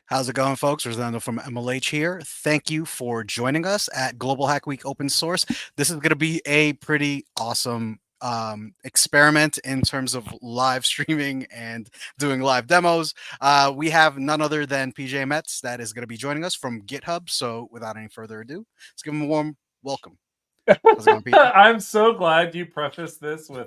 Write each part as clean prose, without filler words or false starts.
How's it going, folks? Rosando from MLH here. Thank you for joining us at Global Hack Week Open Source. This is going to be a pretty awesome experiment in terms of live streaming and doing live demos. We have none other than PJ Metz that is going to be joining us from GitHub. So, without any further ado, let's give him a warm welcome. How's it going, PJ? I'm so glad you prefaced this with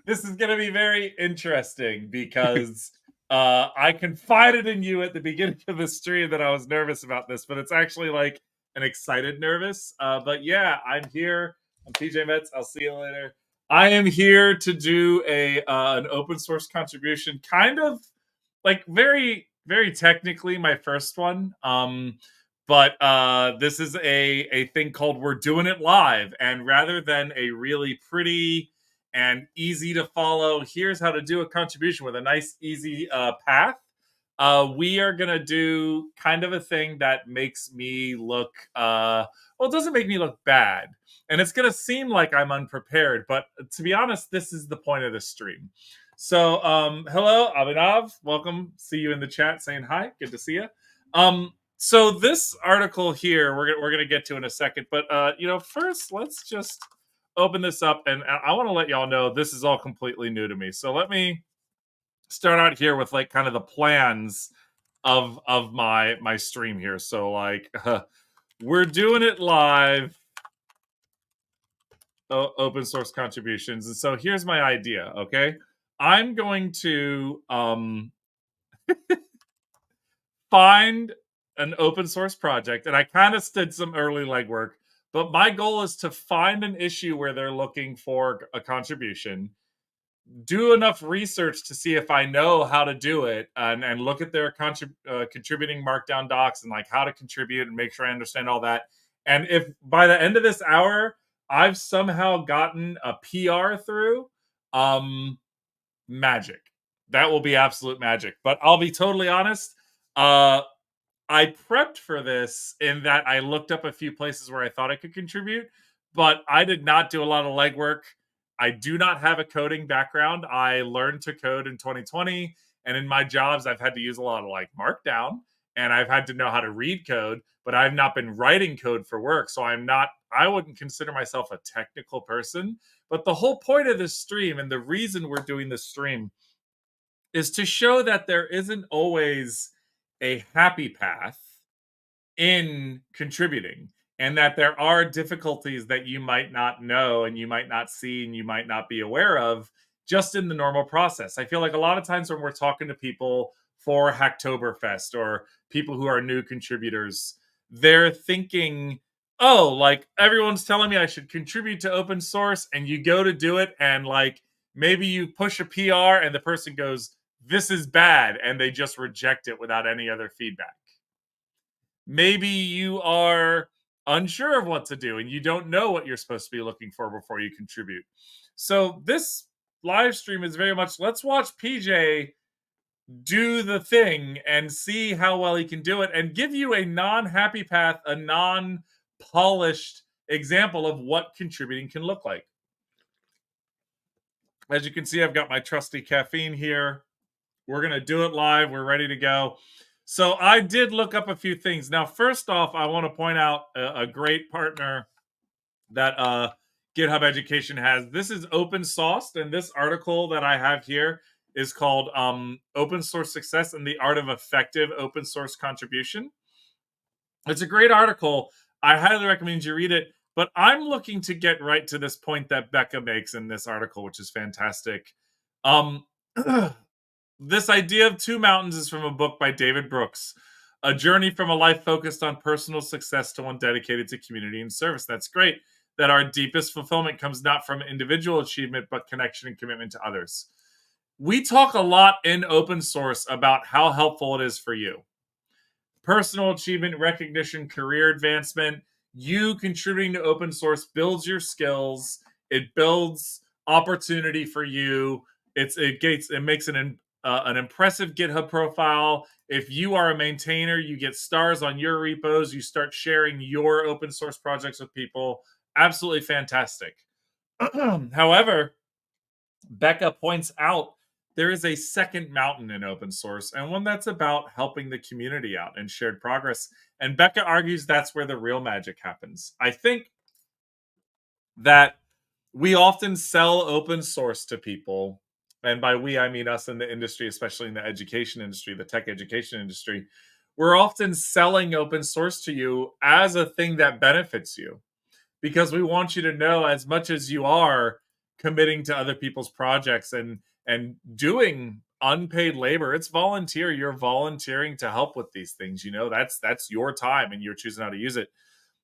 this is going to be very interesting because I confided in you at the beginning of the stream that I was nervous about this, but it's actually like an excited nervous. But yeah, I'm here. I'm PJ Metz. I'll see you later. I am here to do an open source contribution, kind of like very technically my first one. But this is a thing called We're Doing It Live. And rather than a really pretty and easy to follow, here's how to do a contribution with a nice, easy path, we are going to do kind of a thing that makes me look, well, it doesn't make me look bad. And it's going to seem like I'm unprepared. But to be honest, this is the point of the stream. So, hello, Abhinav. Welcome. See you in the chat saying hi. Good to see you. So this article here, we're gonna get to in a second, but first let's just open this up, and I want to let y'all know this is all completely new to me. So let me start out here with like kind of the plans of my stream here. So like we're doing it live, open source contributions, and so here's my idea. Okay, I'm going to find an open source project, and I kind of did some early legwork, but my goal is to find an issue where they're looking for a contribution, do enough research to see if I know how to do it, and look at their contributing markdown docs and like how to contribute and make sure I understand all that. And if by the end of this hour I've somehow gotten a PR through, magic. That will be absolute magic. But I'll be totally honest, I prepped for this in that I looked up a few places where I thought I could contribute, but I did not do a lot of legwork. I do not have a coding background. I learned to code in 2020, and in my jobs, I've had to use a lot of like Markdown, and I've had to know how to read code, but I've not been writing code for work. So I wouldn't consider myself a technical person. But the whole point of this stream and the reason we're doing this stream is to show that there isn't always a happy path in contributing, and that there are difficulties that you might not know and you might not see and you might not be aware of just in the normal process. I feel like a lot of times when we're talking to people for Hacktoberfest or people who are new contributors, they're thinking, oh, like everyone's telling me I should contribute to open source, and you go to do it and like maybe you push a PR and the person goes, this is bad, and they just reject it without any other feedback. Maybe you are unsure of what to do and you don't know what you're supposed to be looking for before you contribute. So this live stream is very much, let's watch PJ do the thing and see how well he can do it and give you a non-happy path, a non-polished example of what contributing can look like. As you can see, I've got my trusty caffeine here. We're going to do it live. We're ready to go. So I did look up a few things. Now, first off, I want to point out a great partner that GitHub Education has. This is open sourced, and this article that I have here is called Open Source Success and the Art of Effective Open Source Contribution. It's a great article. I highly recommend you read it, but I'm looking to get right to this point that Becca makes in this article, which is fantastic. This idea of two mountains is from a book by David Brooks, A Journey from a Life Focused on Personal Success to One Dedicated to Community and Service. That's great. That our deepest fulfillment comes not from individual achievement, but connection and commitment to others. We talk a lot in open source about how helpful it is for you. Personal achievement, recognition, career advancement. You contributing to open source builds your skills. It builds opportunity for you. It makes an impressive GitHub profile. If you are a maintainer, you get stars on your repos. You start sharing your open source projects with people. Absolutely fantastic. However, Becca points out there is a second mountain in open source, and one that's about helping the community out and shared progress. And Becca argues that's where the real magic happens. I think that we often sell open source to people, and by we I mean us in the industry, especially in the education industry, the tech education industry. We're often selling open source to you as a thing that benefits you, because we want you to know, as much as you are committing to other people's projects and doing unpaid labor, it's volunteer, you're volunteering to help with these things, that's your time and you're choosing how to use it.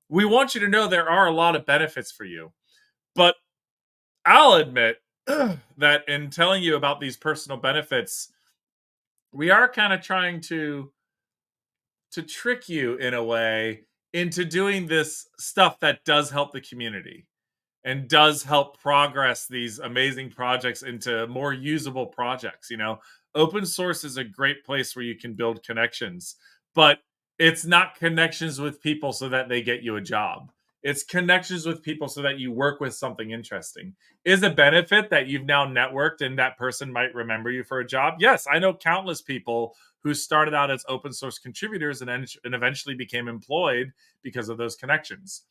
We want you to know there are a lot of benefits for you, but I'll admit that in telling you about these personal benefits, we are kind of trying to trick you in a way into doing this stuff that does help the community and does help progress these amazing projects into more usable projects. Open source is a great place where you can build connections, but it's not connections with people so that they get you a job. It's connections with people so that you work with something interesting. Is a benefit that you've now networked and that person might remember you for a job? Yes, I know countless people who started out as open source contributors and eventually became employed because of those connections.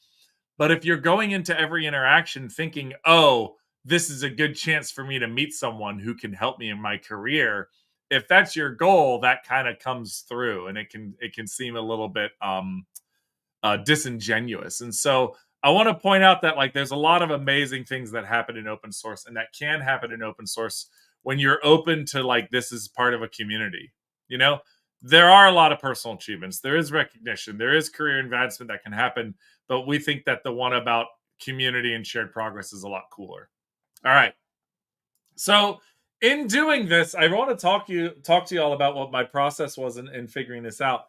But if you're going into every interaction thinking, oh, this is a good chance for me to meet someone who can help me in my career, if that's your goal, that kind of comes through, and it can seem a little bit disingenuous. And so I want to point out that, like, there's a lot of amazing things that happen in open source and that can happen in open source when you're open to, like, this is part of a community. You know, there are a lot of personal achievements, there is recognition, there is career advancement that can happen, but we think that the one about community and shared progress is a lot cooler. All right. So in doing this, I want to talk to you all about what my process was in figuring this out.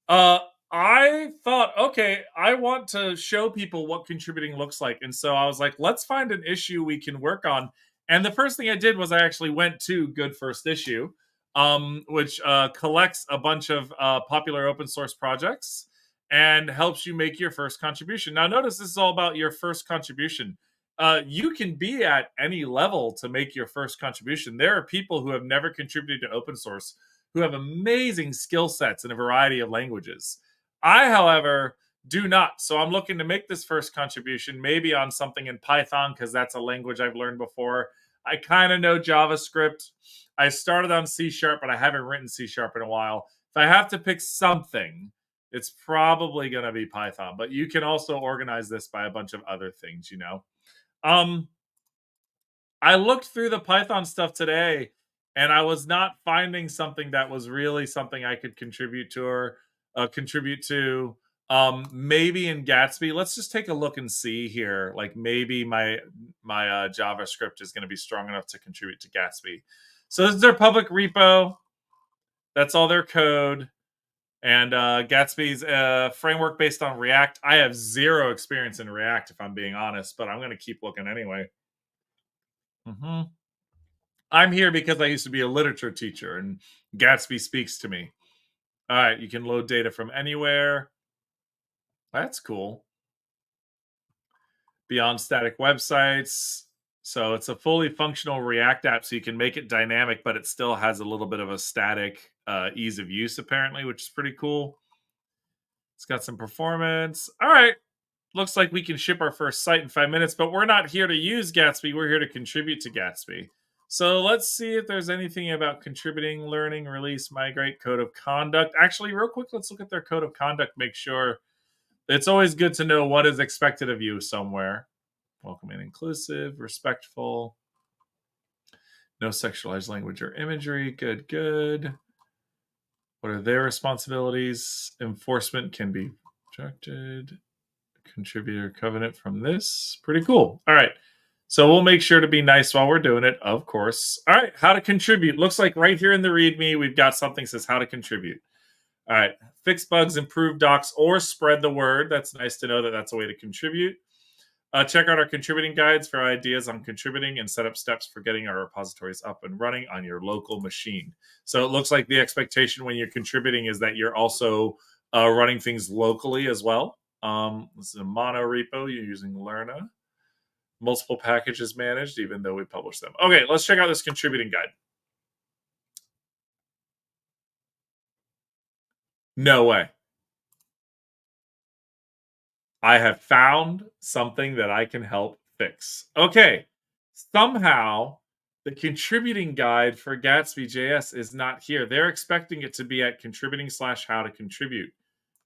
Uh, I thought, okay, I want to show people what contributing looks like, and so I was like, let's find an issue we can work on. And the first thing I did was I actually went to Good First Issue, which collects a bunch of popular open source projects and helps you make your first contribution. Now, notice this is all about your first contribution. You can be at any level to make your first contribution. There are people who have never contributed to open source who have amazing skill sets in a variety of languages. I, however, do not. So I'm looking to make this first contribution maybe on something in Python, because that's a language I've learned before. I kind of know JavaScript. I started on C Sharp, but I haven't written C Sharp in a while. If I have to pick something, it's probably going to be Python. But you can also organize this by a bunch of other things. Um, I looked through the Python stuff today, and I was not finding something that was really something I could contribute to or contribute to. Maybe in Gatsby. Let's just take a look and see here. Like, maybe my JavaScript is going to be strong enough to contribute to Gatsby. So this is their public repo. That's all their code. And Gatsby's a framework based on React. I have zero experience in React, if I'm being honest, but I'm going to keep looking anyway. I'm here because I used to be a literature teacher, and Gatsby speaks to me. All right, you can load data from anywhere. That's cool. Beyond static websites. So it's a fully functional React app, so you can make it dynamic, but it still has a little bit of a static ease of use, apparently, which is pretty cool. It's got some performance. All right. Looks like we can ship our first site in 5 minutes, but we're not here to use Gatsby. We're here to contribute to Gatsby. So let's see if there's anything about contributing, learning, release, migrate, code of conduct. Actually, real quick, let's look at their code of conduct. Make sure. It's always good to know what is expected of you somewhere. Welcoming, inclusive, respectful. No sexualized language or imagery. Good, good. What are their responsibilities? Enforcement can be rejected. Contributor covenant from this. Pretty cool. All right. So we'll make sure to be nice while we're doing it, of course. All right. How to contribute. Looks like right here in the README, we've got something that says how to contribute. All right. Fix bugs, improve docs, or spread the word. That's nice to know that that's a way to contribute. Check out our contributing guides for ideas on contributing and set up steps for getting our repositories up and running on your local machine. So it looks like the expectation when you're contributing is that you're also running things locally as well. This is a mono repo. You're using Lerna. Multiple packages managed, even though we publish them. Okay, let's check out this contributing guide. No way. I have found something that I can help fix. Okay. Somehow the contributing guide for Gatsby JS is not here. They're expecting it to be at contributing/how to contribute.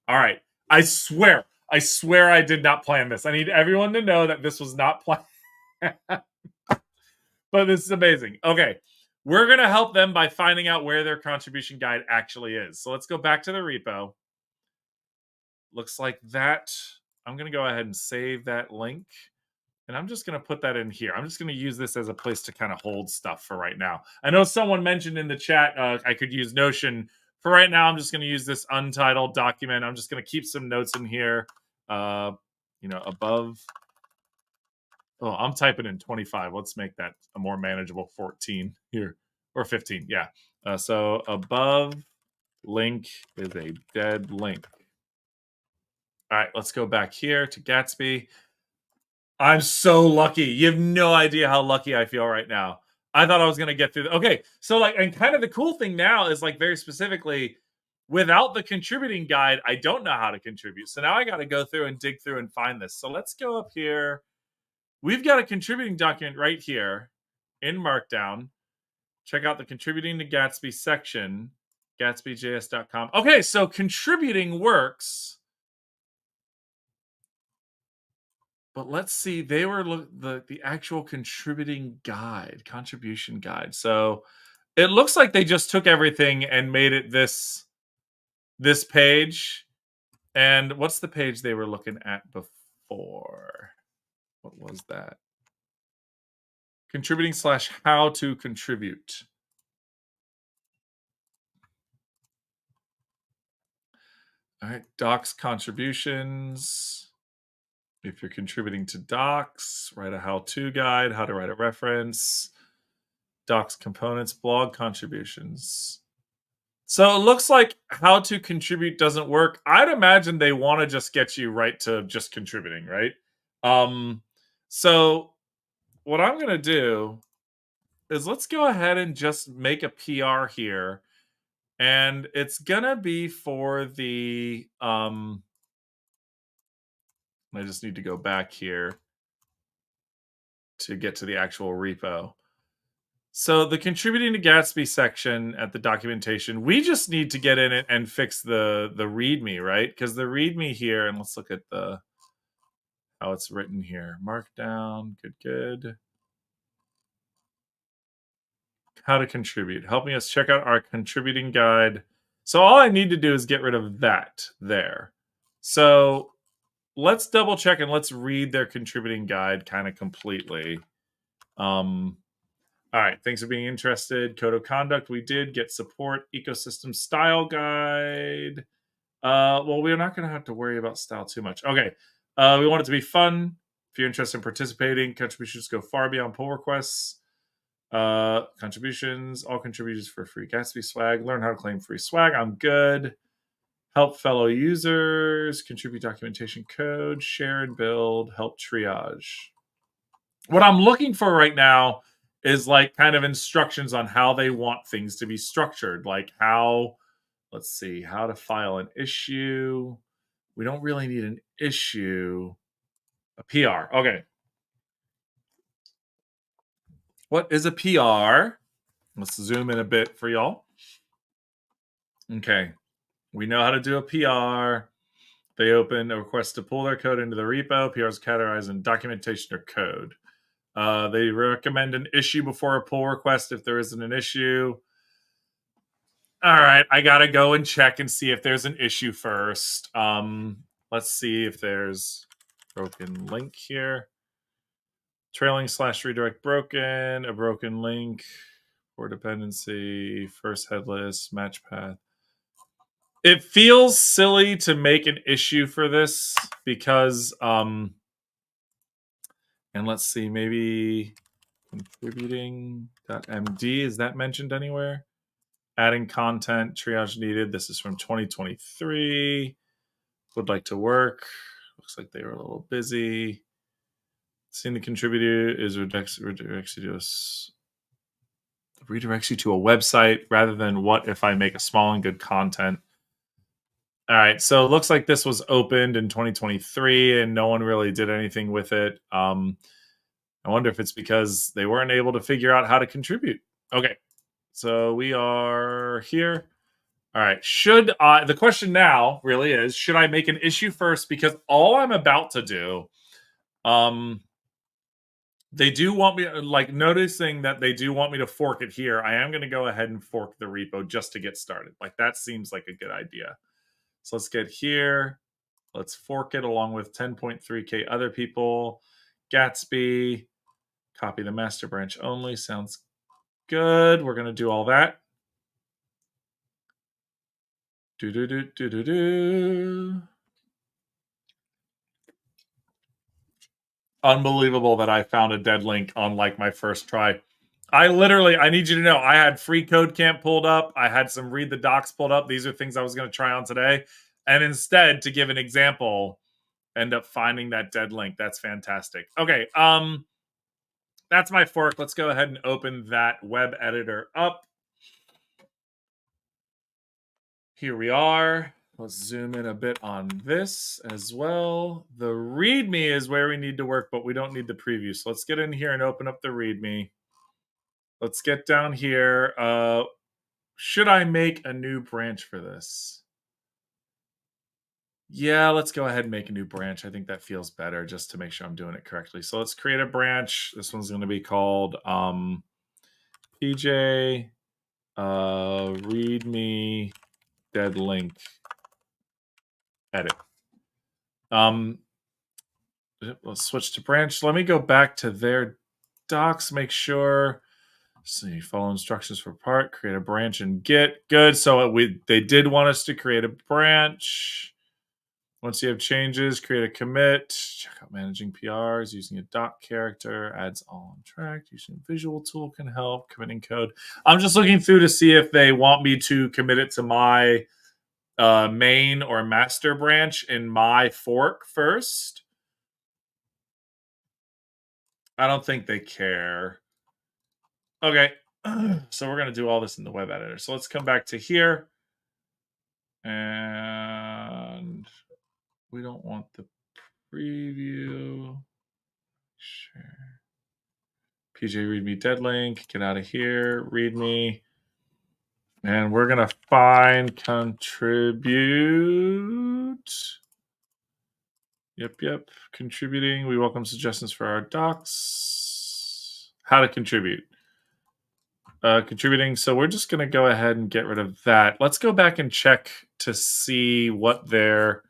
All right. I swear I did not plan this. I need everyone to know that this was not planned. But this is amazing. Okay. We're going to help them by finding out where their contribution guide actually is. So let's go back to the repo. Looks like that. I'm going to go ahead and save that link. And I'm just going to put that in here. I'm just going to use this as a place to kind of hold stuff for right now. I know someone mentioned in the chat I could use Notion. For right now, I'm just going to use this untitled document. I'm just going to keep some notes in here. Above. Oh, I'm typing in 25. Let's make that a more manageable 14 here. Or 15, yeah. So above link is a dead link. All right, let's go back here to Gatsby. I'm so lucky. You have no idea how lucky I feel right now. I thought I was going to get through. Okay, so and kind of the cool thing now is very specifically, without the contributing guide, I don't know how to contribute. So now I got to go through and dig through and find this. So let's go up here. We've got a contributing document right here in Markdown. Check out the contributing to Gatsby section, gatsbyjs.com. Okay, so contributing works. But let's see, they were the actual contribution guide. So it looks like they just took everything and made it this page. And what's the page they were looking at before? What was that? Contributing/how to contribute. All right, docs contributions. If you're contributing to docs, write a how-to guide, how to write a reference, docs components, blog contributions. So it looks like how to contribute doesn't work. I'd imagine they want to just get you right to just contributing, right? So what I'm going to do is let's go ahead and just make a PR here. And it's going to be for the I just need to go back here to get to the actual repo. So the contributing to Gatsby section at the documentation, we just need to get in it and fix the README, right? Because the README here, and let's look at how it's written here. Markdown, good. How to contribute, helping us check out our contributing guide. So all I need to do is get rid of that there. So let's double check and let's read their contributing guide kind of completely. All right, thanks for being interested. Code of conduct, we did get support. Ecosystem style guide. Well, we're not going to have to worry about style too much. Okay, we want it to be fun. If you're interested in participating, contributions go far beyond pull requests. Contributions, all contributors for free Gatsby swag. Learn how to claim free swag. I'm good. Help fellow users. Contribute documentation code. Share and build. Help triage. What I'm looking for right now is kind of instructions on how they want things to be structured. Let's see, how to file an issue. We don't really need an issue. A PR. Okay. What is a PR? Let's zoom in a bit for y'all. Okay. We know how to do a PR. They open a request to pull their code into the repo. PRs categorized in documentation or code. They recommend an issue before a pull request if there isn't an issue. All right, I gotta go and check and see if there's an issue first. Let's see if there's broken link here. Trailing/redirect broken, a broken link, for dependency, first headless, match path. It feels silly to make an issue for this because and let's see, maybe contributing.md, is that mentioned anywhere? Adding content, triage needed. This is from 2023. Would like to work. Looks like they were a little busy. Seeing the contributor is redirects you to a website rather than what if I make a small and good content. All right, so it looks like this was opened in 2023 and no one really did anything with it. I wonder if it's because they weren't able to figure out how to contribute. Okay, so we are here. All right, should I? The question now really is: should I make an issue first? Because all I'm about to do, um, they do want me like noticing that they do want me to fork it here. I am going to go ahead and fork the repo just to get started. Like that seems like a good idea. So let's get here. Let's fork it along with 10.3k other people. Gatsby, copy the master branch only. Sounds good. We're going to do all that. Do do do do do do. Unbelievable that I found a dead link on like my first try. I need you to know, I had free code camp pulled up. I had some read the docs pulled up. These are things I was going to try on today. And instead, to give an example, end up finding that dead link. That's fantastic. Okay. That's my fork. Let's go ahead and open that web editor up. Here we are. Let's zoom in a bit on this as well. The README is where we need to work, but we don't need the preview. So let's get in here and open up the README. Let's get down here. Should I make a new branch for this? Yeah, let's go ahead and make a new branch. I think that feels better just to make sure I'm doing it correctly. So let's create a branch. This one's going to be called PJ README dead link edit. Let's switch to branch. Let me go back to their docs, make sure. See, follow instructions for part, create a branch in Git. Good. So they did want us to create a branch. Once you have changes, create a commit. Check out managing PRs using a doc character. Adds all on track. Using a visual tool can help. Committing code. I'm just looking through to see if they want me to commit it to my main or master branch in my fork first. I don't think they care. Okay. So we're going to do all this in the web editor. So let's come back to here. And we don't want the preview. Sure. PJ README dead link. Get out of here. README. And we're going to find contribute. Yep. Contributing. We welcome suggestions for our docs. How to contribute. Contributing. So we're just going to go ahead and get rid of that. Let's go back and check to see what their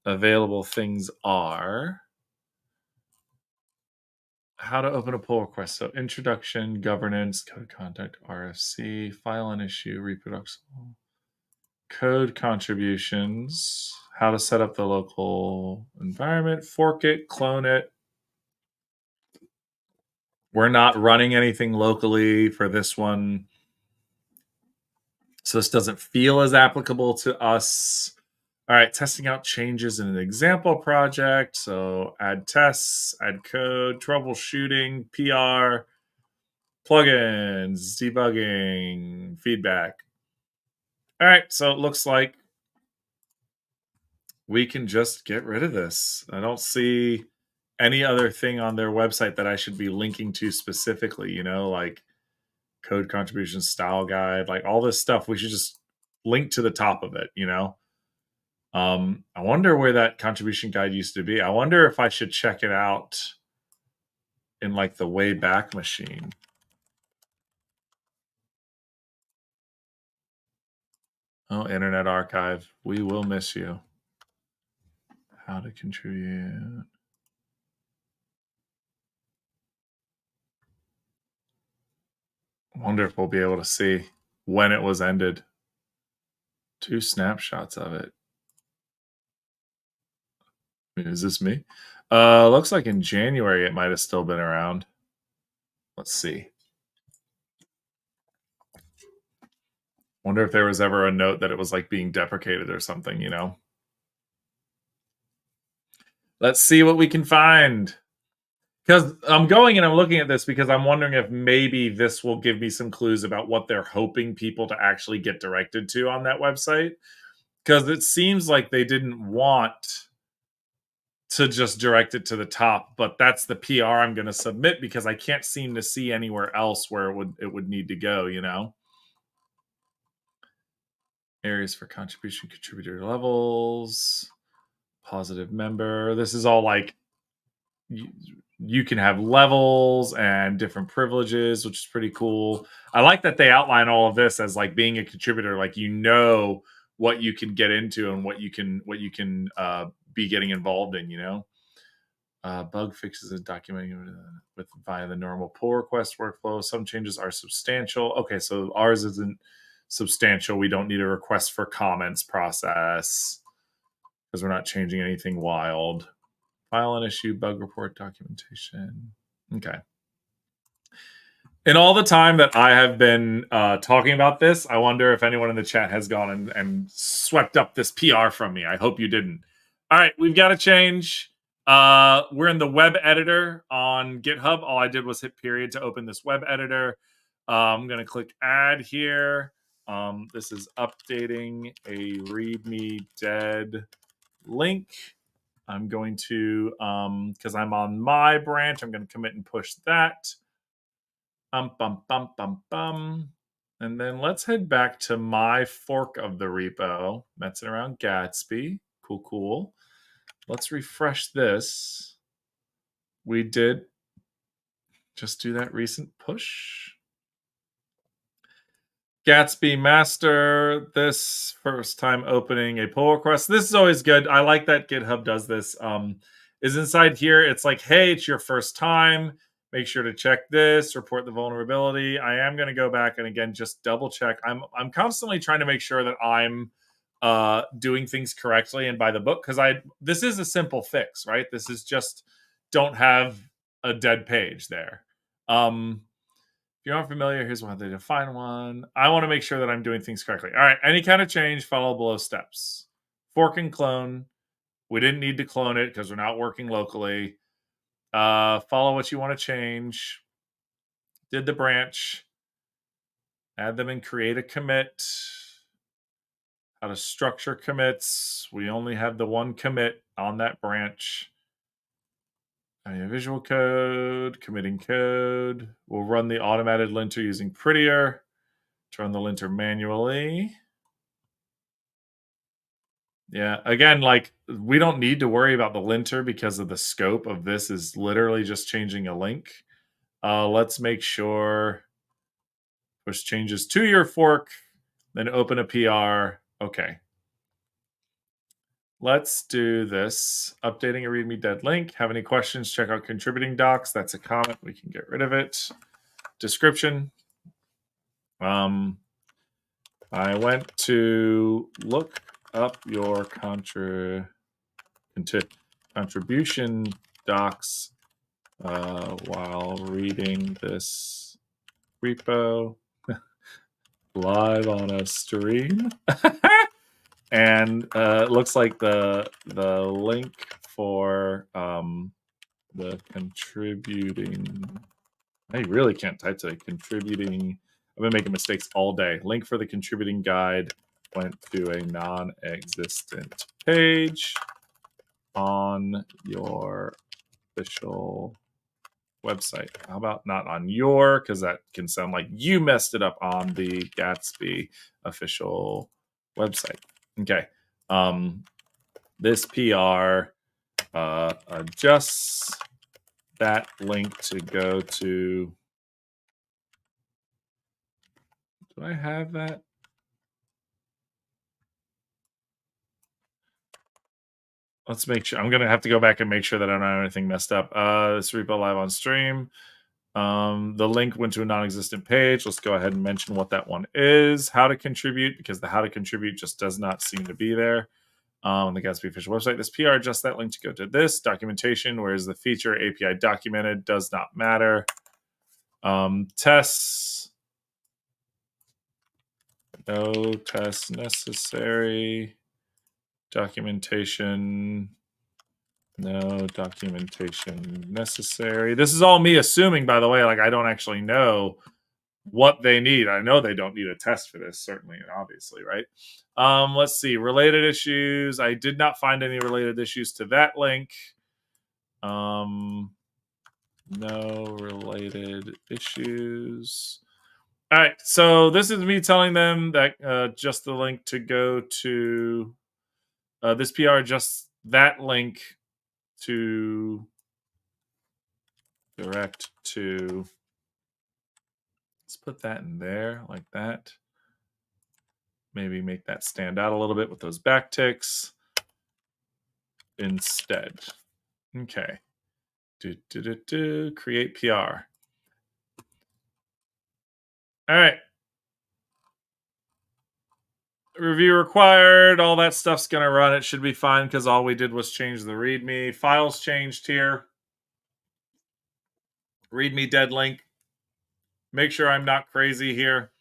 available things are. How to open a pull request. So introduction, governance, code contact, RFC, file and issue, reproducible, code contributions, how to set up the local environment, fork it, clone it. We're not running anything locally for this one. So this doesn't feel as applicable to us. All right, testing out changes in an example project. So add tests, add code, troubleshooting, PR, plugins, debugging, feedback. All right, so it looks like we can just get rid of this. I don't see any other thing on their website that I should be linking to specifically, like code contribution style guide, like all this stuff. We should just link to the top of it, I wonder where that contribution guide used to be. I wonder if I should check it out in like the Wayback Machine. Oh, Internet Archive. We will miss you. How to contribute. I wonder if we'll be able to see when it was ended. 2 snapshots of it. Is this me? Looks like in January it might have still been around. Let's see. Wonder if there was ever a note that it was like being deprecated or something, Let's see what we can find. Because I'm going and I'm looking at this because I'm wondering if maybe this will give me some clues about what they're hoping people to actually get directed to on that website. because it seems like they didn't want to just direct it to the top, but that's the PR I'm going to submit because I can't seem to see anywhere else where it would need to go, you know. Areas for contribution, contributor levels, positive member. This is all like you can have levels and different privileges, which is pretty cool. I like that they outline all of this as like being a contributor, like what you can get into and what you can be getting involved in, you know. Bug fixes and documenting with via the normal pull request workflow. Some changes are substantial. Okay, so ours isn't substantial. We don't need a request for comments process because we're not changing anything wild. File an issue, bug report documentation. Okay. In all the time that I have been talking about this, I wonder if anyone in the chat has gone and swept up this PR from me. I hope you didn't. All right, we've got to change. We're in the web editor on GitHub. All I did was hit period to open this web editor. I'm going to click add here. This is updating a readme dead link. I'm going to, because I'm on my branch, I'm going to commit and push that. And then let's head back to my fork of the repo, messing around Gatsby. Cool. Let's refresh this. We did just do that recent push. Gatsby master, this first time opening a pull request. This is always good. I like that GitHub does this. Is inside here, it's like, hey, it's your first time. Make sure to check this, report the vulnerability. I am going to go back and again just double check. I'm constantly trying to make sure that I'm doing things correctly and by the book, because this is a simple fix, right? This is just don't have a dead page there. If you aren't familiar, here's how they define one. I want to make sure that I'm doing things correctly. All right, any kind of change, follow below steps. Fork and clone. We didn't need to clone it because we're not working locally. Follow what you want to change. Did the branch. Add them and create a commit. How to structure commits. We only have the one commit on that branch. Visual code, committing code. We'll run the automated linter using Prettier to run the linter manually. Yeah, again, like we don't need to worry about the linter because of the scope of this is literally just changing a link. Let's make sure push changes to your fork, then open a PR. Okay. Let's do this. Updating a README dead link. Have any questions? Check out contributing docs. That's a comment. We can get rid of it. Description. I went to look up your contribution docs while reading this repo live on a stream. And it looks like the link for the contributing. I really can't type today. Contributing. I've been making mistakes all day. Link for the contributing guide went to a non-existent page on your official website. How about not on your? Because that can sound like you messed it up on the Gatsby official website. Okay. This PR adjusts that link to go to. Do I have that? Let's make sure. I'm going to have to go back and make sure that I don't have anything messed up. This repo live on stream. The link went to a non-existent page. Let's go ahead and mention what that one is. How to contribute, because the how to contribute just does not seem to be there on the Gatsby official website. This PR adjusts that link to go to this documentation. Whereas the feature API documented does not matter. Tests. No tests necessary. Documentation. No documentation necessary. This is all me assuming, by the way. Like, I don't actually know what they need. I know they don't need a test for this, certainly and obviously, right? Let's see. Related issues. I did not find any related issues to that link. No related issues. All right. So this is me telling them that just the link to go to this PR, just that link to direct to. Let's put that in there like that. Maybe make that stand out a little bit with those backticks instead. Okay. Create PR. All right. Review required. All that stuff's going to run. It should be fine because all we did was change the README. Files changed here. README dead link. Make sure I'm not crazy here.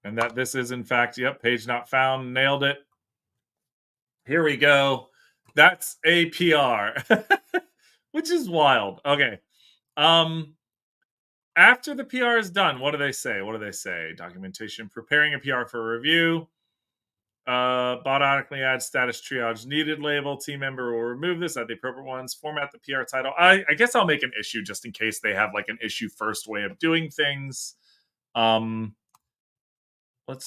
And that this is, in fact, yep, page not found. Nailed it. Here we go. That's a PR, which is wild. Okay. After the PR is done, what do they say? What do they say? Documentation, preparing a PR for review. Automatically add status triage needed label. Team member will remove this at the appropriate ones. Format the PR title. I guess I'll make an issue just in case they have like an issue first way of doing things. Let's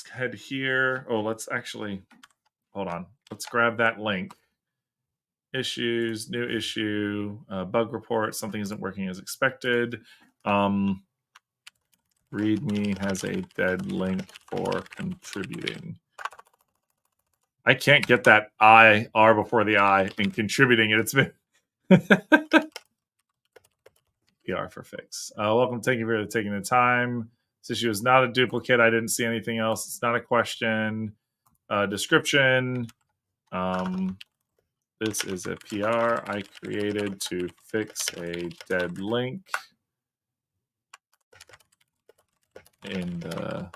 head here. Oh, let's actually hold on. Let's grab that link. Issues, new issue, bug report. Something isn't working as expected. README has a dead link for contributing. I can't get that R before the I in contributing it. It's been PR for fix. Welcome. Thank you for taking the time. This issue is not a duplicate. I didn't see anything else. It's not a question. Description. This is a PR I created to fix a dead link in the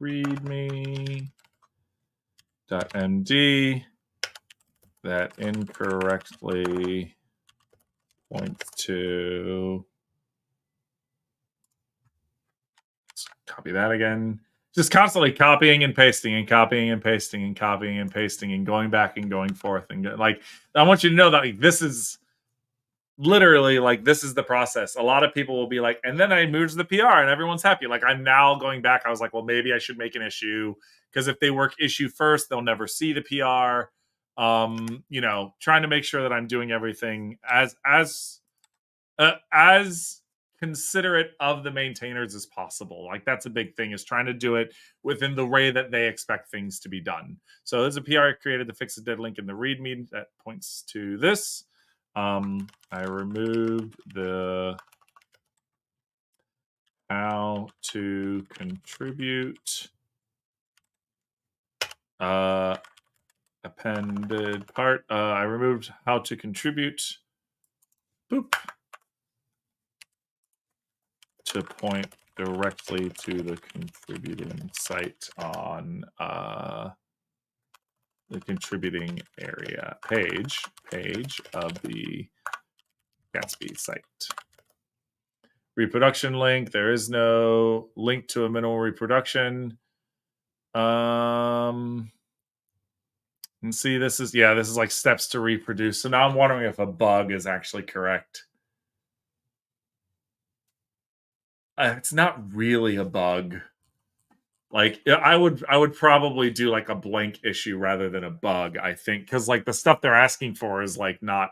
readme.md that incorrectly points to. Let's copy that again. Just constantly copying and pasting and copying and pasting and copying and pasting and going back and going forth and like I want you to know that like, this is literally like this is the process. A lot of people will be like, and then I moved to the PR and everyone's happy. Like I'm now going back. I was like, well, maybe I should make an issue because if they work issue first, they'll never see the PR. Trying to make sure that I'm doing everything as considerate of the maintainers as possible. Like that's a big thing is trying to do it within the way that they expect things to be done. So there's a PR created to fix a dead link in the README that points to this. I removed the how to contribute appended part. I removed how to contribute. Boop. To point directly to the contributing site on the contributing area page of the Gatsby site. Reproduction link. There is no link to a minimal reproduction. And see, this is like steps to reproduce. So now I'm wondering if a bug is actually correct. It's not really a bug. Like I would probably do like a blank issue rather than a bug, I think, because like the stuff they're asking for is like not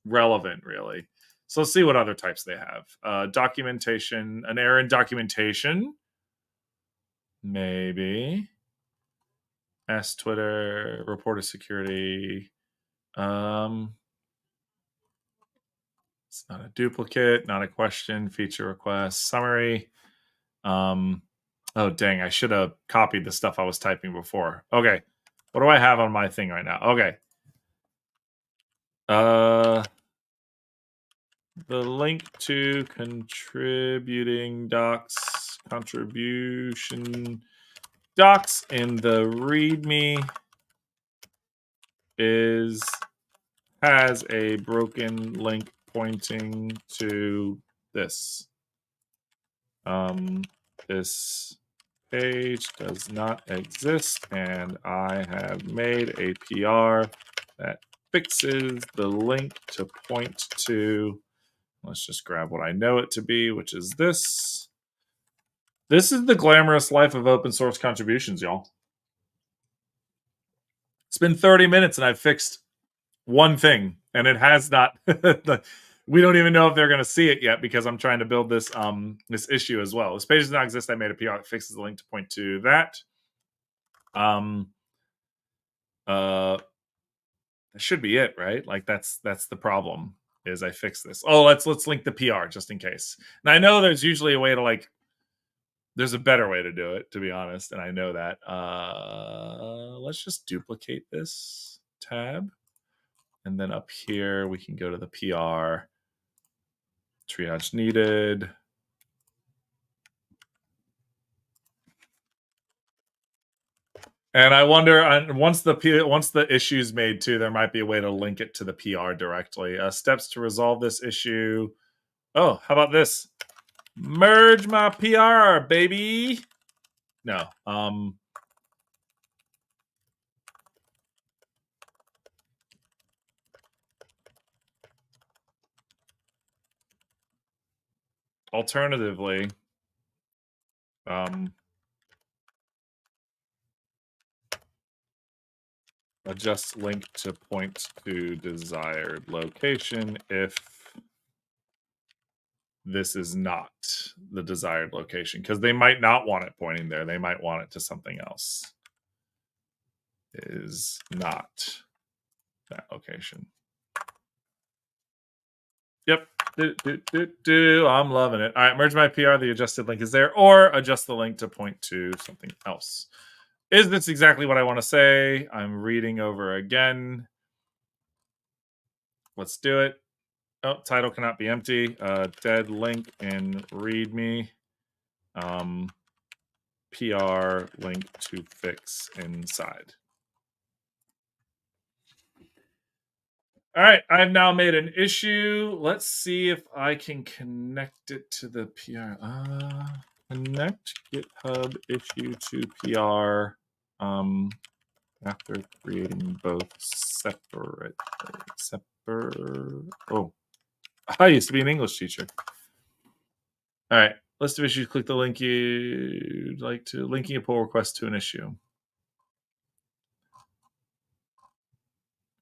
relevant really. So let's see what other types they have. Documentation, an error in documentation. Maybe. Ask Twitter, report of security. It's not a duplicate, not a question, feature request, summary. Oh, dang, I should have copied the stuff I was typing before. Okay. What do I have on my thing right now? Okay. The link to contributing docs, contribution docs in the README has a broken link pointing to this. This page does not exist, and I have made a PR that fixes the link to point to. Let's just grab what I know it to be, which is this. This is the glamorous life of open source contributions, y'all. It's been 30 minutes and I've fixed one thing, and it has not. We don't even know if they're going to see it yet because I'm trying to build this this issue as well. This page does not exist. I made a PR that fixes the link to point to that. That should be it, right? Like that's the problem. Is I fix this. Oh, let's link the PR just in case. And I know there's usually a way to like. There's a better way to do it, to be honest, and I know that. Let's just duplicate this tab. And then up here, we can go to the PR. Triage needed. And I wonder, once the issue's made too, there might be a way to link it to the PR directly. Steps to resolve this issue. Oh, how about this? Merge my PR, baby. No. Alternatively, adjust link to point to desired location if this is not the desired location, because they might not want it pointing there. They might want it to something else. Is not that location. Yep. I'm loving it. All right, merge my PR. The adjusted link is there, or adjust the link to point to something else. Is this exactly what I want to say? I'm reading over again. Let's do it. Oh, title cannot be empty. Dead link in README. PR link to fix inside. All right, I've now made an issue. Let's see if I can connect it to the PR. Connect GitHub issue to PR after creating both separately. Oh, I used to be an English teacher. All right, list of issues. Click the link you'd like to, linking a pull request to an issue.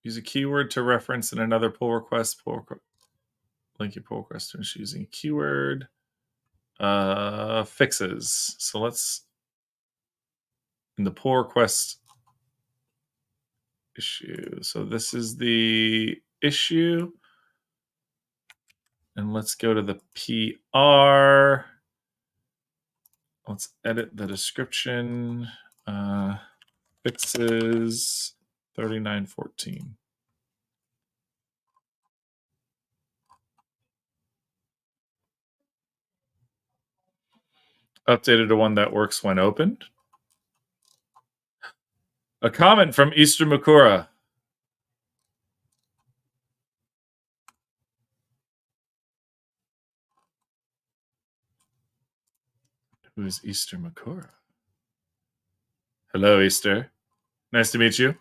Use a keyword to reference in another pull request. Link your pull request to an issue using a keyword. Fixes. So let's, in the pull request issue. So this is the issue. And let's go to the PR. Let's edit the description. Fixes 3914. Updated to one that works when opened. A comment from Easter Makura. Who is Easter Makura? Hello, Easter. Nice to meet you.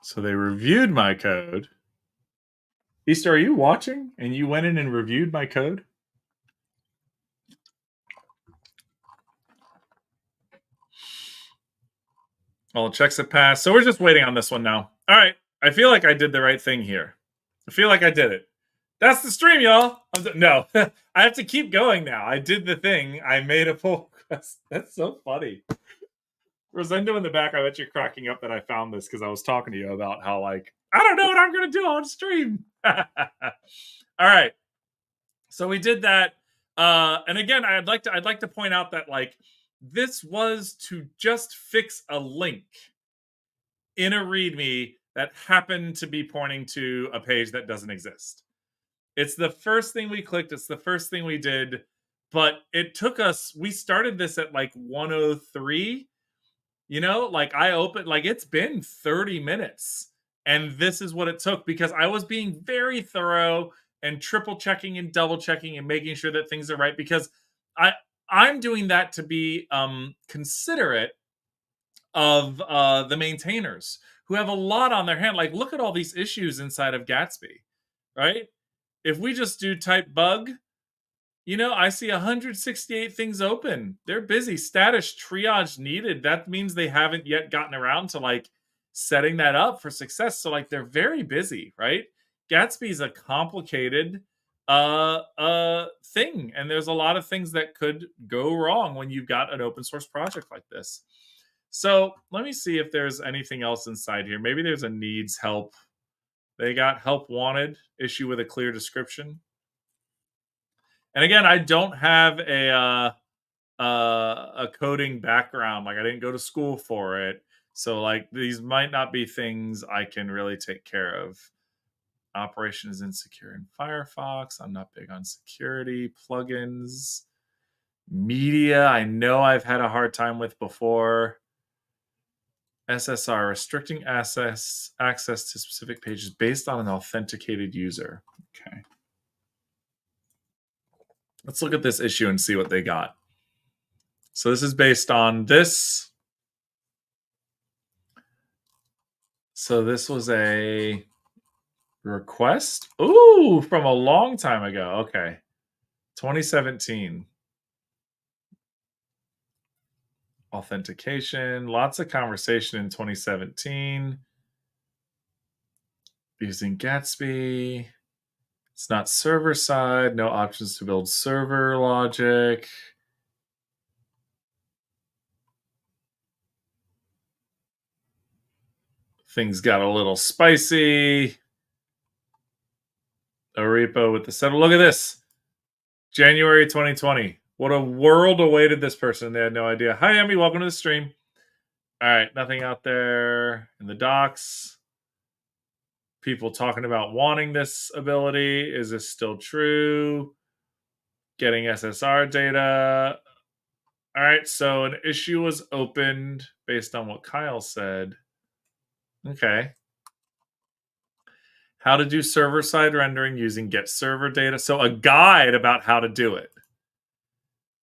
So they reviewed my code. Easter, are you watching? And you went in and reviewed my code? All checks have passed. So we're just waiting on this one now. All right. I feel like I did the right thing here. I feel like I did it. That's the stream, y'all. No, I have to keep going now. I did the thing. I made a pull request. That's so funny. Rosendo in the back, I bet you're cracking up that I found this because I was talking to you about how, like, I don't know what I'm going to do on stream. All right. So we did that. And again, I'd like to point out that, like, this was to just fix a link in a README that happened to be pointing to a page that doesn't exist. It's the first thing we clicked. It's the first thing we did. But it took us, we started this at like 1:03. You know, like I opened, like it's been 30 minutes And this is what it took because I was being very thorough and triple checking and double checking and making sure that things are right because I I'm doing that to be considerate of the maintainers who have a lot on their hand. Like, look at all these issues inside of Gatsby, right? If we just do type bug, I see 168 things open. They're busy. Status triage needed. That means they haven't yet gotten around to like setting that up for success. So like they're very busy, right? Gatsby is a complicated thing, and there's a lot of things that could go wrong when you've got an open source project like this. So let me see if there's anything else inside here. Maybe there's a needs help. They got help wanted, issue with a clear description. And again, I don't have a coding background. Like I didn't go to school for it. So like these might not be things I can really take care of. Operation is insecure in Firefox. I'm not big on security. Plugins. Media, I know I've had a hard time with before. SSR, restricting access to specific pages based on an authenticated user. Okay. Let's look at this issue and see what they got. So this is based on this. So this was a request. Ooh, from a long time ago. Okay. 2017. Authentication. Lots of conversation in 2017. Using Gatsby. It's not server side. No options to build server logic. Things got a little spicy. A repo with the settle. Look at this. January 2020. What a world awaited this person. They had no idea. Hi, Emmy. Welcome to the stream. All right. Nothing out there in the docs. People talking about wanting this ability. Is this still true? Getting SSR data. All right. So an issue was opened based on what Kyle said. Okay. How to do server-side rendering using get server data. So a guide about how to do it.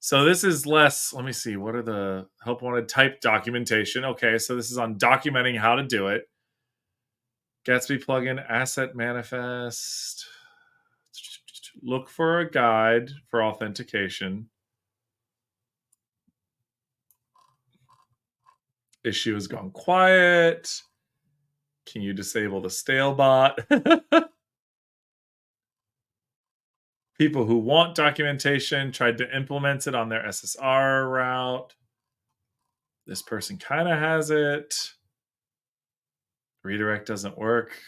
So this is less, let me see, what are the help wanted type documentation? Okay, so this is on documenting how to do it. Gatsby plugin, asset manifest. Look for a guide for authentication. Issue has gone quiet. Can you disable the stale bot? People who want documentation tried to implement it on their SSR route. This person kind of has it. Redirect doesn't work.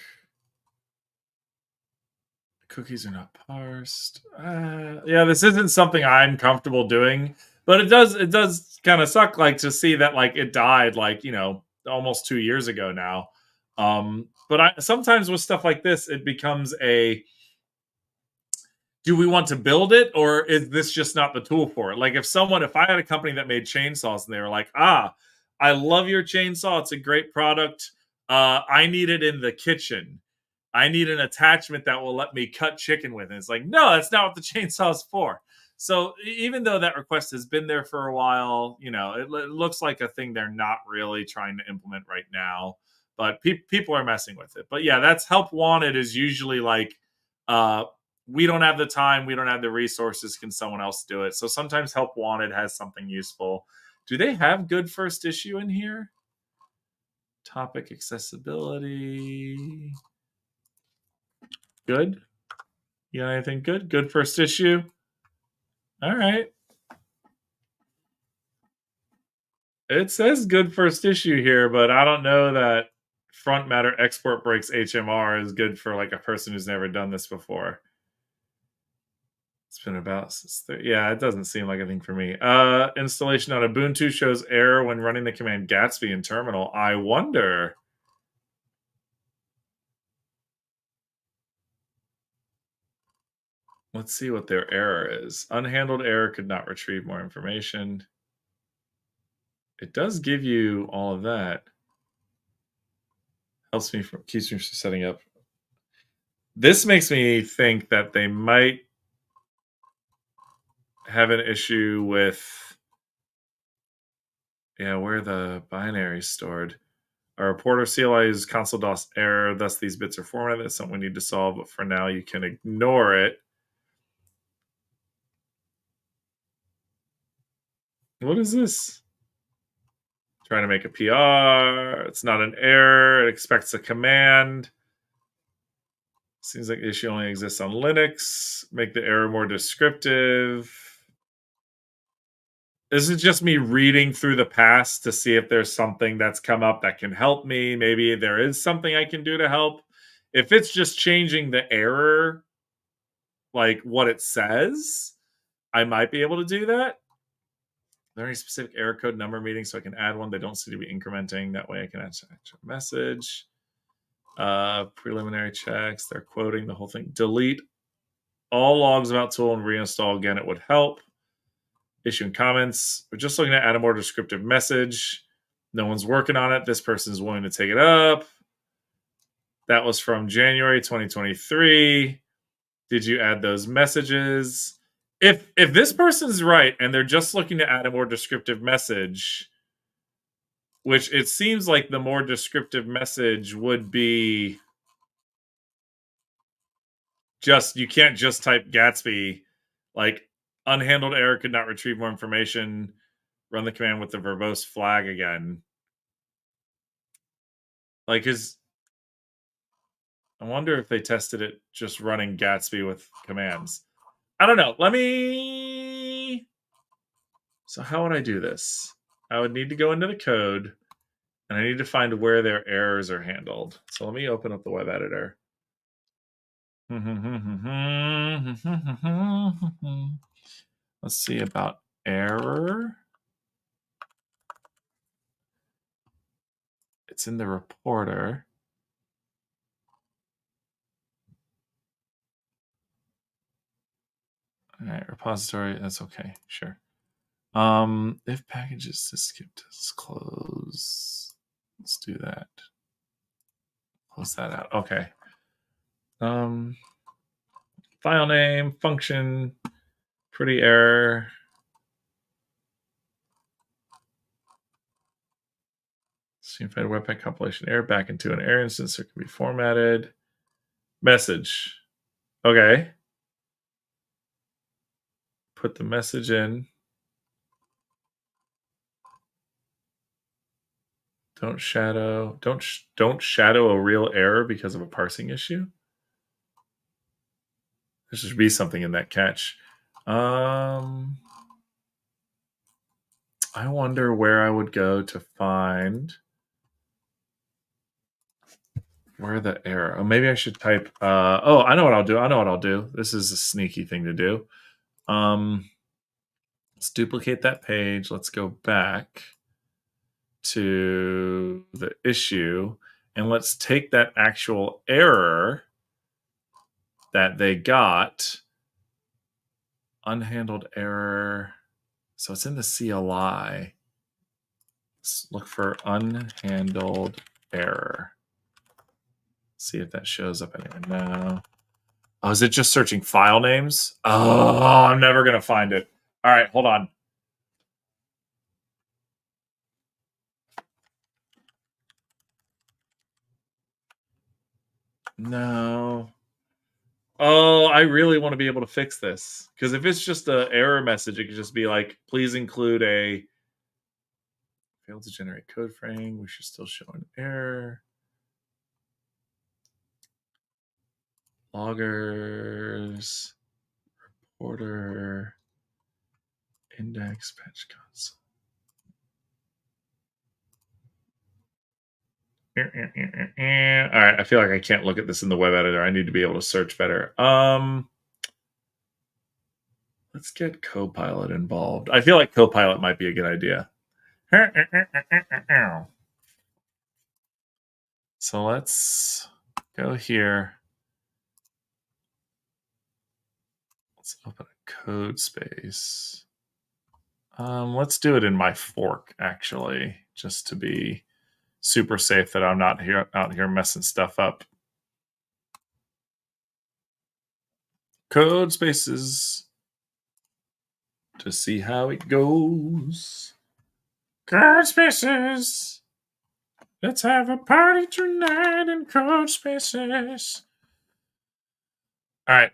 Cookies are not parsed. Yeah, this isn't something I'm comfortable doing, but it does kind of suck like to see that like it died like almost 2 years ago now. But sometimes with stuff like this, it becomes a do we want to build it or is this just not the tool for it? Like if I had a company that made chainsaws and they were like, I love your chainsaw, it's a great product. I need it in the kitchen. I need an attachment that will let me cut chicken with. And it's like, no, that's not what the chainsaw's for. So even though that request has been there for a while, it looks like a thing they're not really trying to implement right now. But people are messing with it. But yeah, that's help wanted is usually like, we don't have the time, we don't have the resources. Can someone else do it? So sometimes help wanted has something useful. Do they have good first issue in here? Topic accessibility. Good. You got anything good? Good first issue. All right. It says good first issue here, but I don't know that front matter export breaks HMR is good for like a person who's never done this before. It's been about since yeah, it doesn't seem like a thing for me. Installation on Ubuntu shows error when running the command Gatsby in terminal. I wonder. Let's see what their error is. Unhandled error could not retrieve more information. It does give you all of that. keeps me from setting up. This makes me think that they might have an issue with where the binary is stored. Our reporter CLI is console DOS error, thus these bits are formatted. That's something we need to solve, but for now you can ignore it. What is this? Trying to make a PR. It's not an error. It expects a command. Seems like the issue only exists on Linux. Make the error more descriptive. This is just me reading through the past to see if there's something that's come up that can help me. Maybe there is something I can do to help. If it's just changing the error, like what it says, I might be able to do that. There any specific error code number meetings so I can add one? They don't seem to be incrementing. That way I can add a message. Preliminary checks. They're quoting the whole thing. Delete all logs about tool and reinstall again. It would help. Issuing comments. We're just looking to add a more descriptive message. No one's working on it. This person's willing to take it up. That was from January 2023. Did you add those messages? If this person's right and they're just looking to add a more descriptive message, which it seems like the more descriptive message would be just, you can't just type Gatsby, like unhandled error could not retrieve more information. Run the command with the verbose flag again. Like, I wonder if they tested it just running Gatsby with commands. I don't know. So how would I do this? I would need to go into the code and I need to find where their errors are handled. So let me open up the web editor. Let's see about error. It's in the reporter. All right, repository. That's okay. Sure. If packages to skip this, close. Let's do that. Close that out. Okay. File name, function, pretty error. Unified Webpack compilation error back into an error instance. It can be formatted. Message. Okay. Put the message in. Don't shadow a real error because of a parsing issue. There should be something in that catch. I wonder where I would go to find where the error. Oh, maybe I should type. I know what I'll do. This is a sneaky thing to do. Let's duplicate that page. Let's go back to the issue and let's take that actual error that they got, unhandled error. So it's in the CLI. Let's look for unhandled error. See if that shows up anywhere now. Oh, is it just searching file names? Oh, I'm never going to find it. All right, hold on. No. Oh, I really want to be able to fix this. Because if it's just an error message, it could just be like, please include a failed to generate code frame. We should still show an error. Loggers, reporter, index, patch console. All right, I feel like I can't look at this in the web editor. I need to be able to search better. Let's get Copilot involved. I feel like Copilot might be a good idea. So let's go here. Let's open a code space. Let's do it in my fork, actually, just to be super safe that I'm not out here messing stuff up. Code spaces to see how it goes. Code spaces. Let's have a party tonight in code spaces. All right.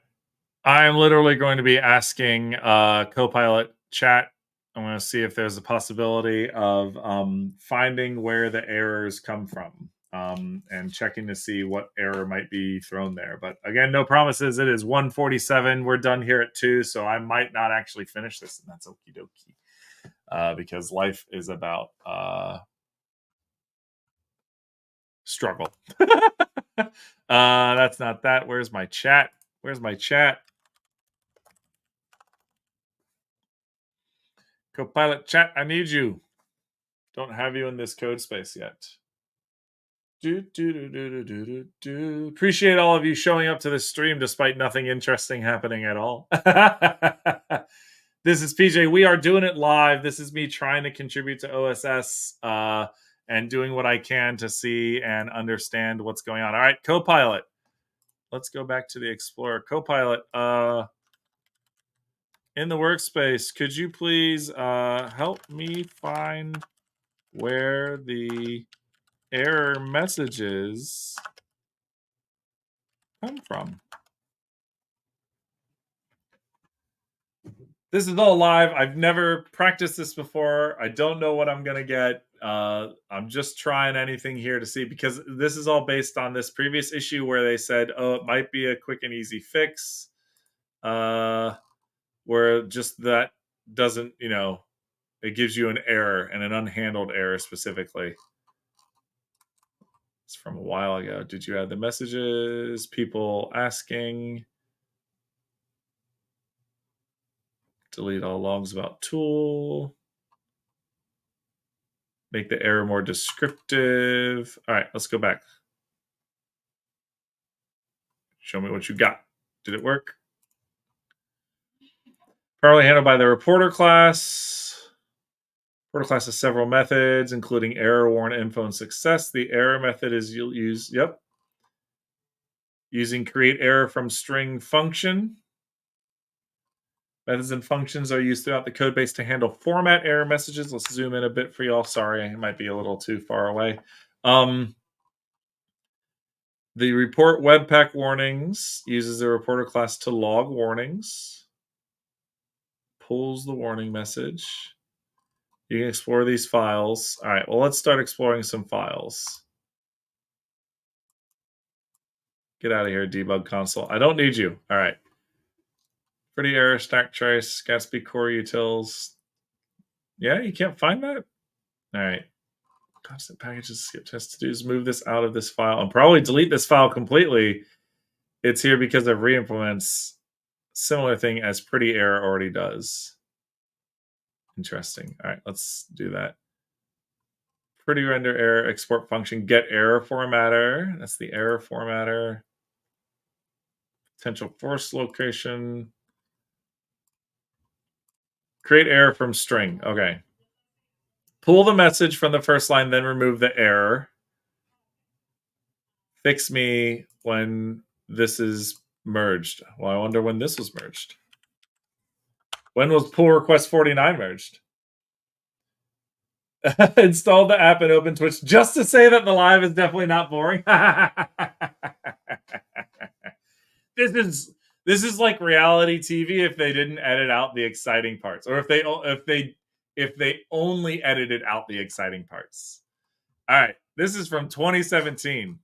I'm literally going to be asking Copilot chat. I'm going to see if there's a possibility of finding where the errors come from and checking to see what error might be thrown there. But again, no promises. It is 1:47. We're done here at 2, so I might not actually finish this, and that's okie dokie. Because life is about struggle. That's not that. Where's my chat? Where's my chat? Copilot chat, I need you. Don't have you in this code space yet. Appreciate all of you showing up to this stream despite nothing interesting happening at all. This is PJ. We are doing it live. This is me trying to contribute to OSS and doing what I can to see and understand what's going on. All right, Copilot. Let's go back to the Explorer. Copilot, in the workspace, could you please help me find where the error messages come from? This is all live. I've never practiced this before. I don't know what I'm going to get. I'm just trying anything here to see, because this is all based on this previous issue where they said, oh, it might be a quick and easy fix. Where just that doesn't, it gives you an error and an unhandled error specifically. It's from a while ago. Did you add the messages? People asking. Delete all logs about tool. Make the error more descriptive. All right, let's go back. Show me what you got. Did it work? Probably handled by the reporter class. Reporter class has several methods, including error, warn, info, and success. The error method is you'll use, using create error from string function. Methods and functions are used throughout the code base to handle format error messages. Let's zoom in a bit for y'all. Sorry, it might be a little too far away. The report webpack warnings uses the reporter class to log warnings. Pulls the warning message. You can explore these files. All right, well, let's start exploring some files. Get out of here, debug console. I don't need you. All right. Pretty error, stack trace, Gatsby core utils. Yeah, you can't find that? All right. Constant packages, skip test to do's, move this out of this file, and probably delete this file completely. It's here because it re-implements similar thing as pretty error already does. Interesting. All right, let's do that. Pretty render error export function get error formatter. That's the error formatter. Potential force location. Create error from string. Okay. Pull the message from the first line, then remove the error. Fix me when this is merged. Well, I wonder when this was merged. When was pull request 49 merged? Installed the app and open Twitch just to say that the live is definitely not boring. This is like reality TV if they didn't edit out the exciting parts, or if they only edited out the exciting parts. All right, this is from 2017.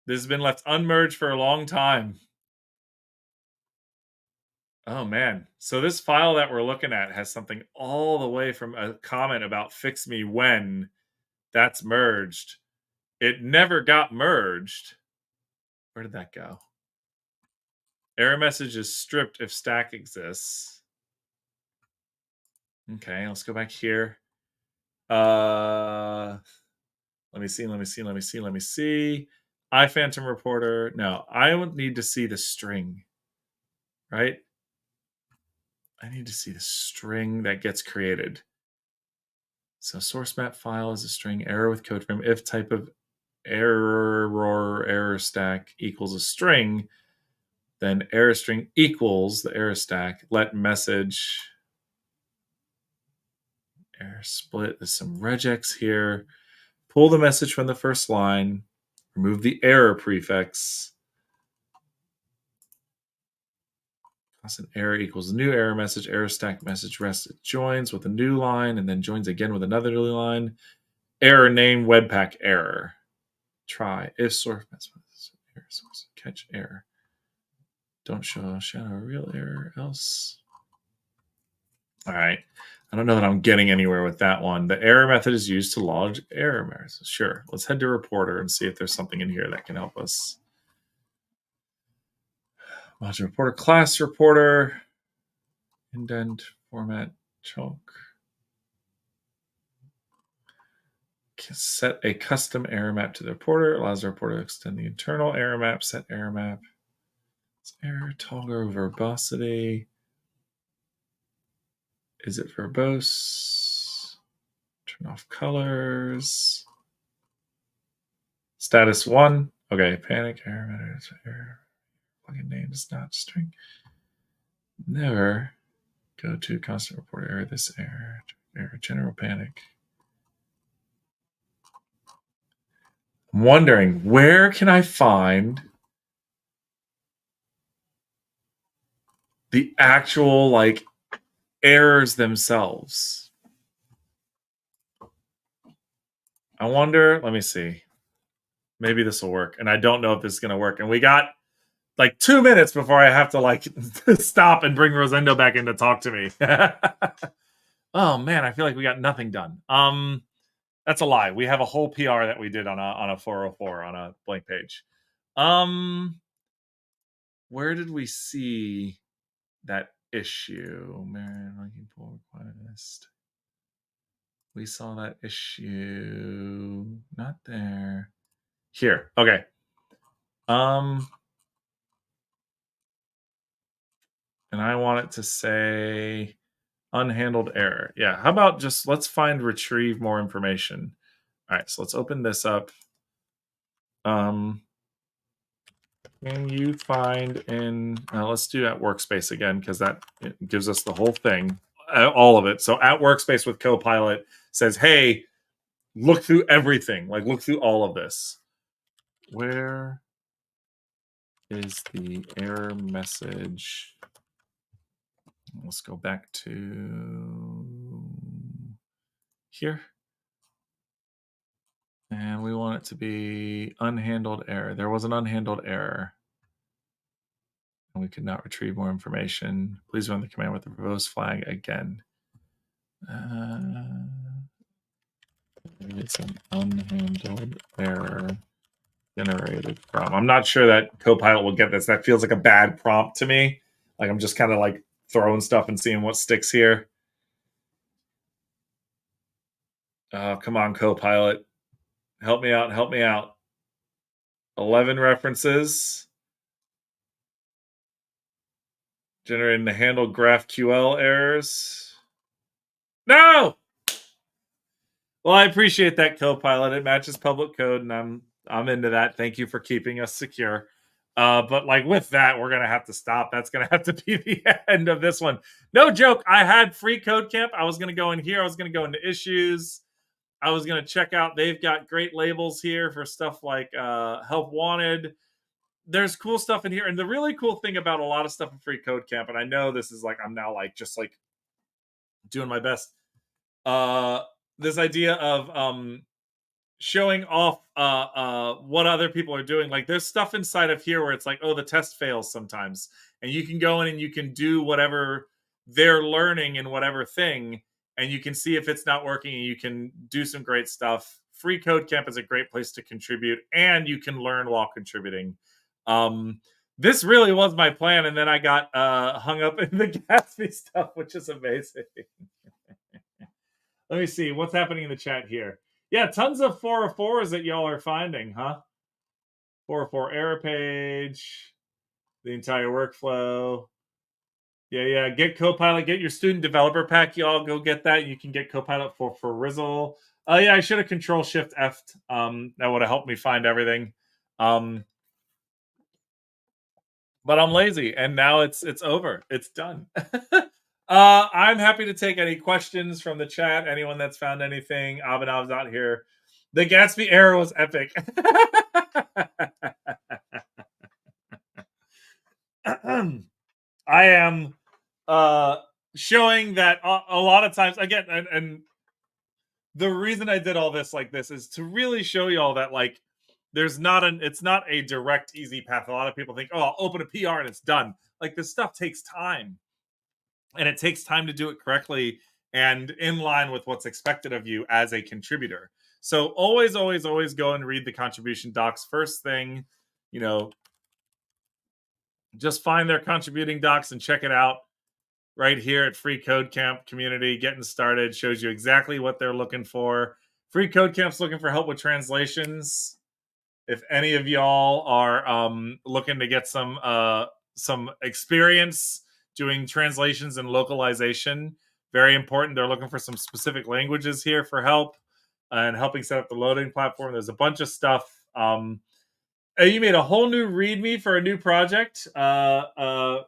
This has been left unmerged for a long time. Oh man. So this file that we're looking at has something all the way from a comment about fix me when that's merged. It never got merged. Where did that go? Error message is stripped if stack exists. Okay, let's go back here. Let me see. iPhantom reporter. No, I would need to see the string, right? I need to see the string that gets created. So source map file is a string error with code frame. If type of error stack equals a string, then error string equals the error stack. Let message error split. There's some regex here. Pull the message from the first line. Remove the error prefix. Constant error equals new error message. Error stack message rest. It joins with a new line and then joins again with another new line. Error name webpack error. Try if source error source catch error. Don't show shadow real error else. All right. I don't know that I'm getting anywhere with that one. The error method is used to log error errors. Sure. Let's head to reporter and see if there's something in here that can help us. Module reporter, class reporter, indent, format, chunk. Set a custom error map to the reporter. Allows the reporter to extend the internal error map. Set error map. Error toggle verbosity. Is it verbose? Turn off colors. Status 1. Okay, panic error. Error. Plugin name is not string. Never go to constant report error. This error. Error. General panic. I'm wondering, where can I find the actual like errors themselves? I wonder, let me see. Maybe this will work. And I don't know if this is going to work. And we got like 2 minutes before I have to like stop and bring Rosendo back in to talk to me. Oh man, I feel like we got nothing done. That's a lie. We have a whole PR that we did on a 404 on a blank page. Where did we see that issue? Marion ranking pool request. We saw that issue. Not there. Here. Okay. And I want it to say unhandled error. Yeah. How about just let's find retrieve more information. All right. So let's open this up. Can you find in, let's do at workspace again, because that gives us the whole thing, all of it. So at workspace with Copilot says, hey, look through everything, like look through all of this. Where is the error message? Let's go back to here. And we want it to be unhandled error. There was an unhandled error. And we could not retrieve more information. Please run the command with the verbose flag again. It's an unhandled error generated from. I'm not sure that Copilot will get this. That feels like a bad prompt to me. Like I'm just kind of like throwing stuff and seeing what sticks here. Come on, Copilot. Help me out. Help me out. 11 references. Generating the handled GraphQL errors. No! Well, I appreciate that, Copilot. It matches public code, and I'm into that. Thank you for keeping us secure. But like with that, we're gonna have to stop. That's gonna have to be the end of this one. No joke. I had free code camp. I was gonna go in here. I was gonna go into issues. I was gonna check out. They've got great labels here for stuff like help wanted. There's cool stuff in here, and the really cool thing about a lot of stuff in free code camp, and I know this is like I'm now like just like doing my best. This idea of showing off what other people are doing. Like there's stuff inside of here where it's like, oh, the test fails sometimes, and you can go in and you can do whatever they're learning in whatever thing, and you can see if it's not working, and you can do some great stuff. Free Code Camp is a great place to contribute, and you can learn while contributing. This really was my plan, and then I got hung up in the Gatsby stuff, which is amazing. Let me see what's happening in the chat here. Yeah, tons of 404s that y'all are finding, huh? 404 error page, the entire workflow. Yeah. Get Copilot. Get your student developer pack, y'all. Go get that. You can get Copilot for Rizzle. Oh yeah, I should have Control Shift F. That would have helped me find everything. But I'm lazy, and now it's over. It's done. I'm happy to take any questions from the chat. Anyone that's found anything. Abhinav's out here. The Gatsby era was epic. I am showing that a lot of times again, and the reason I did all this like this is to really show y'all that like it's not a direct easy path. A lot of people think, oh, I'll open a PR and it's done. Like this stuff takes time, and it takes time to do it correctly and in line with what's expected of you as a contributor. So always go and read the contribution docs first thing. You know, just find their contributing docs and check it out right here at Free Code Camp Community. Getting started shows you exactly what they're looking for. Free Code Camp's looking for help with translations. If any of y'all are looking to get some experience doing translations and localization, very important. They're looking for some specific languages here for help and helping set up the loading platform. There's a bunch of stuff. You made a whole new README for a new project. That's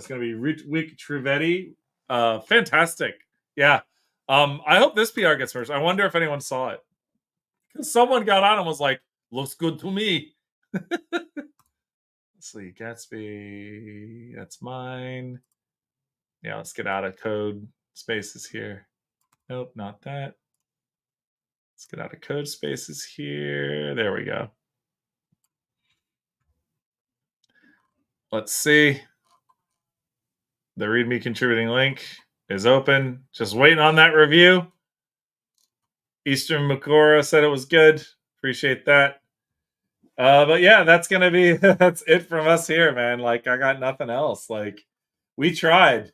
going to be Rick Trivetti. Fantastic. Yeah. I hope this PR gets merged. I wonder if anyone saw it. Because someone got on and was like, looks good to me. Let's see. Gatsby. That's mine. Yeah, let's get out of code spaces here. Nope, not that. Let's get out of code spaces here. There we go. Let's see. The README contributing link is open. Just waiting on that review. Eastern Makora said it was good. Appreciate that. But yeah, that's gonna be that's it from us here, man. Like I got nothing else. Like we tried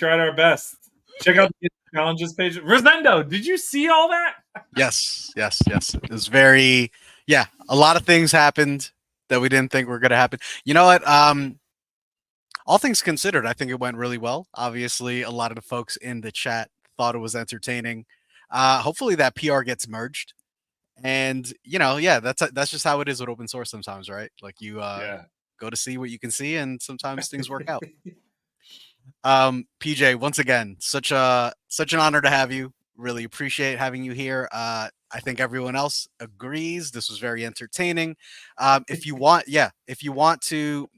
our best. Check out the challenges page. Rosendo, did you see all that? Yes. It was very, yeah, a lot of things happened that we didn't think were going to happen. You know what? All things considered, I think it went really well. Obviously, a lot of the folks in the chat thought it was entertaining. Hopefully that PR gets merged. And yeah, that's just how it is with open source sometimes, right? Like you Yeah. go to see what you can see, and sometimes things work out. PJ, once again, such an honor to have you. Really appreciate having you here. I think everyone else agrees. This was very entertaining. If you want, yeah, if you want to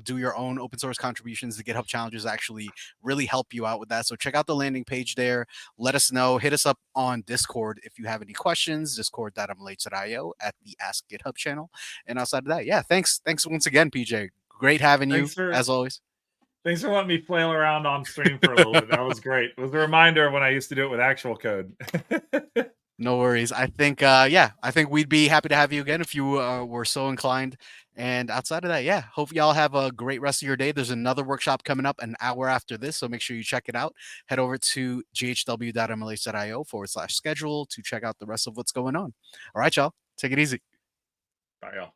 do your own open source contributions, the GitHub challenges actually really help you out with that. So check out the landing page there. Let us know. Hit us up on Discord if you have any questions. Discord.mlh.io at the Ask GitHub channel. And outside of that, yeah, thanks once again, PJ. Great having you as always. Thanks for letting me flail around on stream for a little bit. That was great. It was a reminder of when I used to do it with actual code. No worries. I think I think we'd be happy to have you again if you were so inclined. And outside of that, yeah, hope y'all have a great rest of your day. There's another workshop coming up an hour after this, so make sure you check it out. Head over to ghw.mlh.io/schedule to check out the rest of what's going on. All right, y'all. Take it easy. Bye, y'all.